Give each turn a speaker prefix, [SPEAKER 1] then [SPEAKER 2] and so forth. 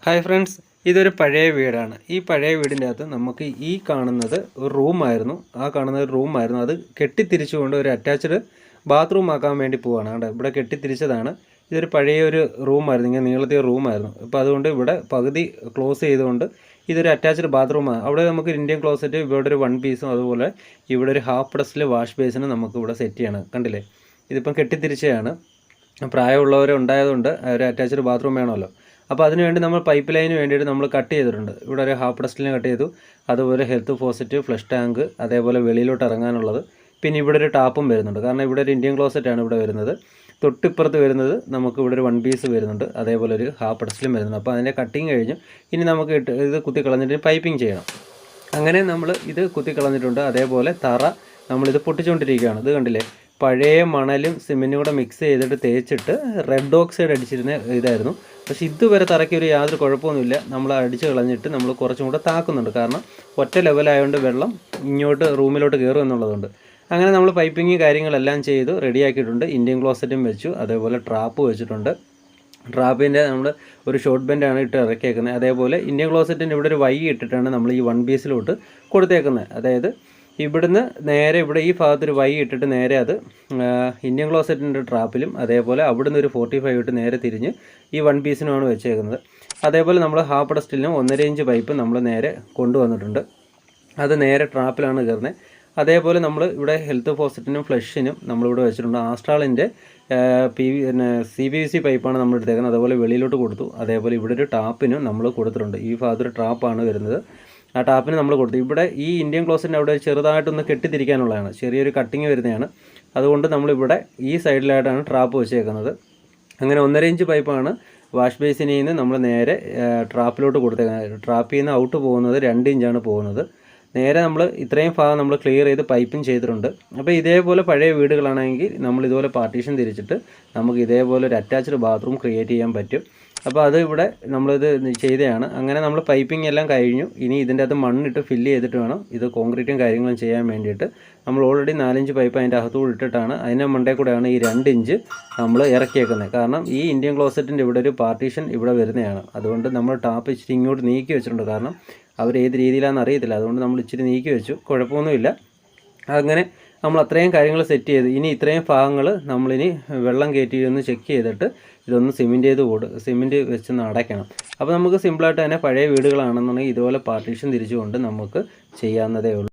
[SPEAKER 1] Hi friends, ഇതൊരു പഴയ വീടാണ്. ഈ പഴയ വീടിൻ്റെ അകത്ത് നമുക്ക് ഈ കാണുന്നത് ഒരു റൂമായിരുന്നു. കാണുന്നത് ഒരു റൂമായിരുന്നു. അത് കെട്ടിത്തിരിച്ചുകൊണ്ട് ഒരു അറ്റാച്ച്ഡ് ബാത്റൂം ആക്കാൻ വേണ്ടി പോവുകയാണ്. അവിടെ ഇവിടെ കെട്ടിത്തിരിച്ചതാണ്. ഇതൊരു പഴയ ഒരു റൂമായിരുന്നു, ഇങ്ങനെ നീളത്തിയ റൂമായിരുന്നു. അപ്പോൾ അതുകൊണ്ട് ഇവിടെ പകുതി ക്ലോസ് ചെയ്തുകൊണ്ട് ഇതൊരു അറ്റാച്ച്ഡ് ബാത്റൂമാണ്. അവിടെ നമുക്ക് ഇന്ത്യൻ ക്ലോസറ്റ്, ഇവിടെ ഒരു വൺ പീസും, അതുപോലെ ഇവിടെ ഒരു ഹാഫ് ഡസ്റ്റിൽ വാഷ് ബേസിനും നമുക്ക് ഇവിടെ സെറ്റ് ചെയ്യണം. കണ്ടില്ലേ, ഇതിപ്പം കെട്ടിത്തിരിച്ചതാണ്. പ്രായമുള്ളവർ ഉണ്ടായതുകൊണ്ട് ഒരു അറ്റാച്ച്ഡ് ബാത്റൂം വേണമല്ലോ. അപ്പോൾ അതിനുവേണ്ടി നമ്മൾ പൈപ്പ് ലൈന് വേണ്ടിയിട്ട് നമ്മൾ കട്ട് ചെയ്തിട്ടുണ്ട്. ഇവിടെ ഒരു ഹാഫ് ഡസ്റ്റിലിന് കട്ട് ചെയ്തു, അതുപോലെ ഹെൽത്ത് ഫോസറ്റ്, ഫ്ലഷ് ടാങ്ക്, അതേപോലെ വെളിയിലോട്ട് ഇറങ്ങാനുള്ളത്. പിന്നെ ഇവിടെ ഒരു ടാപ്പും വരുന്നുണ്ട്, കാരണം ഇവിടെ ഒരു ഇന്ത്യൻ ക്ലോസറ്റാണ് ഇവിടെ വരുന്നത്. തൊട്ടിപ്പുറത്ത് വരുന്നത് നമുക്ക് ഇവിടെ ഒരു വൺ പീസ് വരുന്നുണ്ട്, അതേപോലെ ഒരു ഹാഫ് ഡസ്റ്റിലും വരുന്നുണ്ട്. അപ്പോൾ അതിൻ്റെ കട്ടിങ് കഴിഞ്ഞു. ഇനി നമുക്ക് ഇത് കുത്തി കളഞ്ഞിട്ട് പൈപ്പിംഗ് ചെയ്യണം. അങ്ങനെ നമ്മൾ ഇത് കുത്തി കളഞ്ഞിട്ടുണ്ട്. അതേപോലെ തറ നമ്മളിത് പൊട്ടിച്ചുകൊണ്ടിരിക്കുകയാണ്. ഇത് കണ്ടില്ലേ, പഴയ മണലും സിമെൻറ്റും കൂടെ മിക്സ് ചെയ്തിട്ട് തേച്ചിട്ട് റെഡ് ഓക്സൈഡ് അടിച്ചിരുന്ന ഇതായിരുന്നു. പക്ഷേ ഇതുവരെ തറയ്ക്ക് ഒരു യാതൊരു കുഴപ്പമൊന്നുമില്ല. നമ്മൾ അടിച്ച് കളഞ്ഞിട്ട് നമ്മൾ കുറച്ചും കൂടെ താക്കുന്നുണ്ട്, കാരണം ഒറ്റ ലെവലായതുകൊണ്ട് വെള്ളം ഇങ്ങോട്ട് റൂമിലോട്ട് കയറും എന്നുള്ളതുകൊണ്ട്. അങ്ങനെ നമ്മൾ പൈപ്പിങ് കാര്യങ്ങളെല്ലാം ചെയ്തു റെഡിയാക്കിയിട്ടുണ്ട്. ഇന്ത്യൻ ക്ലോസറ്റും വെച്ചു, അതേപോലെ ട്രാപ്പ് വെച്ചിട്ടുണ്ട്. ട്രാപ്പിൻ്റെ നമ്മൾ ഒരു ഷോർട്ട് ബെൻഡാണ് ഇട്ട് ഇറക്കിയേക്കുന്നത്. അതേപോലെ ഇന്ത്യൻ ക്ലോസറ്റിൻ്റെ ഇവിടെ ഒരു വൈ ഇട്ടിട്ടാണ് നമ്മൾ ഈ വൺ പീസിലോട്ട് കൊടുത്തേക്കുന്നത്. അതായത് ഇവിടുന്ന് നേരെ ഇവിടെ ഈ ഭാഗത്തൊരു വൈ ഇട്ടിട്ട് നേരെ അത് ഇന്ത്യൻ ക്ലോസറ്റിൻ്റെ ട്രാപ്പിലും, അതേപോലെ അവിടുന്ന് ഒരു 45 ഇട്ട് നേരെ തിരിഞ്ഞ് ഈ വൺ പീസിനുമാണ് വെച്ചേക്കുന്നത്. അതേപോലെ നമ്മൾ ഹാഫ് ഡസ്റ്റിലും 1.5 ഇഞ്ച് പൈപ്പ് നമ്മൾ നേരെ കൊണ്ടുവന്നിട്ടുണ്ട്. അത് നേരെ ട്രാപ്പിലാണ് കയറുന്നത്. അതേപോലെ നമ്മൾ ഇവിടെ ഹെൽത്ത് ഫോസറ്റിനും ഫ്ലഷിനും നമ്മളിവിടെ വെച്ചിട്ടുണ്ട്. ആസ്ട്രാളിൻ്റെ CPVC പൈപ്പാണ് നമ്മൾ എടുത്തേക്കുന്നത്. അതേപോലെ വെളിയിലോട്ട് കൊടുത്തു. അതേപോലെ ഇവിടെ ഒരു ടാപ്പിനും നമ്മൾ കൊടുത്തിട്ടുണ്ട്. ഈ ഭാഗത്തൊരു ട്രാപ്പാണ് വരുന്നത്. ആ ടാപ്പിന് നമ്മൾ കൊടുത്തു. ഇവിടെ ഈ ഇന്ത്യൻ ക്ലോസറ്റിൻ്റെ അവിടെ ചെറുതായിട്ടൊന്ന് കെട്ടിത്തിരിക്കാനുള്ളതാണ്, ചെറിയൊരു കട്ടിങ് വരുന്നതാണ്. അതുകൊണ്ട് നമ്മളിവിടെ ഈ സൈഡിലായിട്ടാണ് ട്രാപ്പ് വെച്ചേക്കുന്നത്. അങ്ങനെ 1.5 ഇഞ്ച് പൈപ്പാണ് വാഷ് ബേസിനിൽ നിന്ന് നമ്മൾ നേരെ ട്രാപ്പിലോട്ട് കൊടുത്തേക്കുന്നത്. ട്രാപ്പിൽ നിന്ന് ഔട്ട് പോകുന്നത് 2 ഇഞ്ചാണ് പോകുന്നത്. നേരെ നമ്മൾ ഇത്രയും ഭാഗം നമ്മൾ ക്ലിയർ ചെയ്ത് പൈപ്പും ചെയ്തിട്ടുണ്ട്. അപ്പോൾ ഇതേപോലെ പഴയ വീടുകളാണെങ്കിൽ നമ്മൾ ഇതുപോലെ പാർട്ടീഷൻ തിരിച്ചിട്ട് നമുക്ക് ഇതേപോലെ ഒരു അറ്റാച്ച്ഡ് ബാത്റൂം ക്രിയേറ്റ് ചെയ്യാൻ പറ്റും. അപ്പോൾ അത് ഇവിടെ നമ്മളിത് ചെയ്തതാണ്. അങ്ങനെ നമ്മൾ പൈപ്പിംഗ് എല്ലാം കഴിഞ്ഞു. ഇനി ഇതിൻ്റെ അകത്ത് മണ്ണിട്ട് ഫില്ല് ചെയ്തിട്ട് വേണം ഇത് കോൺക്രീറ്റും കാര്യങ്ങളും ചെയ്യാൻ വേണ്ടിയിട്ട്. നമ്മൾ ഓൾറെഡി 4 ഇഞ്ച് പൈപ്പ് അതിൻ്റെ അകത്തുകൂടി ഇട്ടിട്ടാണ്, അതിൻ്റെ മണ്ടേ കൂടെയാണ് ഈ 2 ഇഞ്ച് നമ്മൾ ഇറക്കിയേക്കുന്നത്. കാരണം ഈ ഇന്ത്യൻ ക്ലോസറ്റിൻ്റെ ഇവിടെ ഒരു പാർട്ടീഷൻ ഇവിടെ വരുന്നതാണ്. അതുകൊണ്ട് നമ്മൾ ടാപ്പ് ഇച്ചിരി ഇങ്ങോട്ട് നീക്കി വെച്ചിട്ടുണ്ട്, കാരണം അവർ ഏത് രീതിയിലാണെന്ന് അറിയത്തില്ല. അതുകൊണ്ട് നമ്മൾ ഇച്ചിരി നീക്കി വെച്ചു, കുഴപ്പമൊന്നുമില്ല. അങ്ങനെ നമ്മൾ അത്രയും കാര്യങ്ങൾ സെറ്റ് ചെയ്ത് ഇനി ഇത്രയും ഭാഗങ്ങൾ നമ്മളിനി വെള്ളം കയറ്റി ഒന്ന് ചെക്ക് ചെയ്തിട്ട് ഇതൊന്ന് സിമെൻറ്റ് വെച്ചൊന്ന് അടയ്ക്കണം. അപ്പോൾ നമുക്ക് സിമ്പിളായിട്ട് തന്നെ പഴയ വീടുകളാണെന്നുണ്ടെങ്കിൽ ഇതുപോലെ പാർട്ടീഷൻ തിരിച്ചുകൊണ്ട് നമുക്ക് ചെയ്യാവുന്നതേ ഉള്ളൂ.